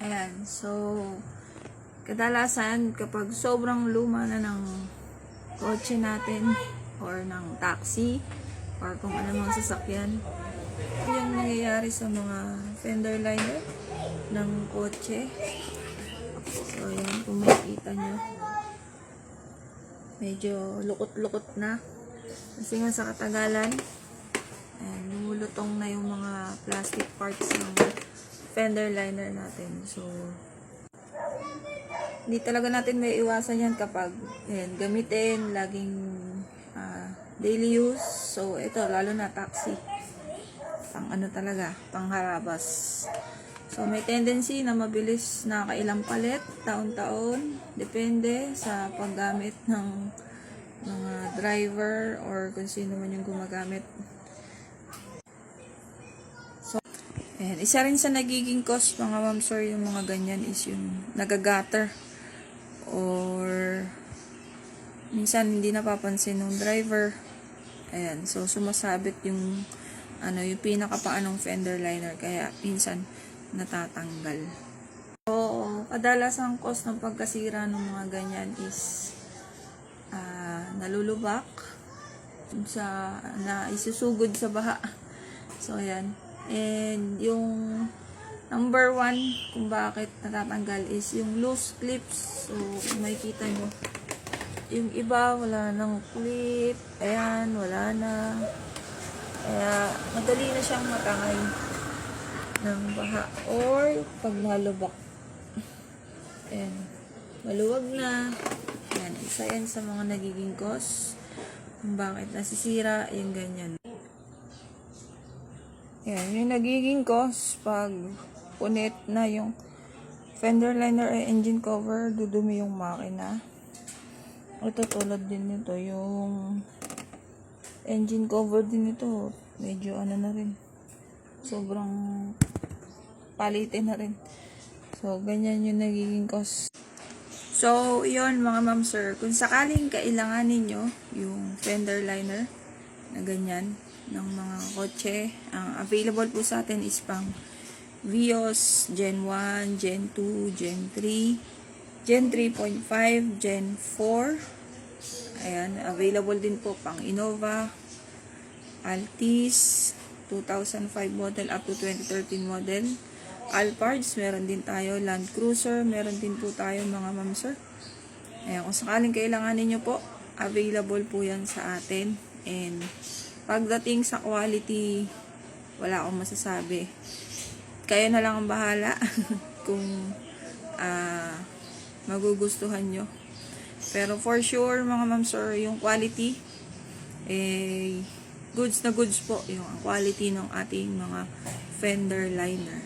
Ayan, so kadalasan kapag sobrang luma na ng kotse natin or ng taxi or kung ano mang sasakyan, yung nangyayari sa mga fender liner ng kotse. So ayan, kung makikita nyo, medyo lukot-lukot na kasi nga sa katagalan ayan, lumulutong na yung mga plastic parts ng fender liner natin. So hindi talaga natin may iwasan yan kapag ayan, gamitin laging daily use. So ito lalo na taxi, pang ano talaga, pang harabas. So may tendency na mabilis na kailang palit taon-taon, depende sa paggamit ng mga driver or kung sino man yung gumagamit. So ayan, isa rin sa nagiging cost mga ma'am sir yung mga ganyan is yung nagagatter or minsan hindi napapansin ng driver. Ayan, so sumasabit yung yung pinakapaanong fender liner kaya minsan natatanggal. So kadalasan cost ng pagkasira ng mga ganyan is nalulubak sa na isusugod sa baha. So ayan, and yung number 1 kung bakit natatanggal is yung loose clips. So kung makikita nyo, yung iba wala nang clip, ayan, wala na, kaya madali na siyang matangay ng baha or pag nalubak. Ayan, maluwag na. Ayan, isa yan sa mga nagiging cause kung bakit nasisira yung ganyan. Ayan, yung nagiging cause pag punit na yung fender liner ay engine cover, dudumi yung makina. Ito tulad din nito, yung engine cover din ito, medyo na rin, sobrang palitin na rin. So ganyan yung nagiging cost. So yun mga ma'am sir, kung sakaling kailangan ninyo yung fender liner na ganyan ng mga kotse, ang available po sa atin is pang Vios Gen 1, Gen 2, Gen 3, Gen 3.5, Gen 4. Ayan, available din po pang Innova, Altis 2005 model up to 2013 model, Alpards, meron din tayo, Land Cruiser, meron din po tayo mga ma'am sir. Ayan, kung sakaling kailangan niyo po, available po yan sa atin. And pagdating sa quality, wala akong masasabi. Kayo na lang ang bahala kung magugustuhan nyo. Pero for sure mga ma'am sir, yung quality goods na goods po yung quality ng ating mga fender liner.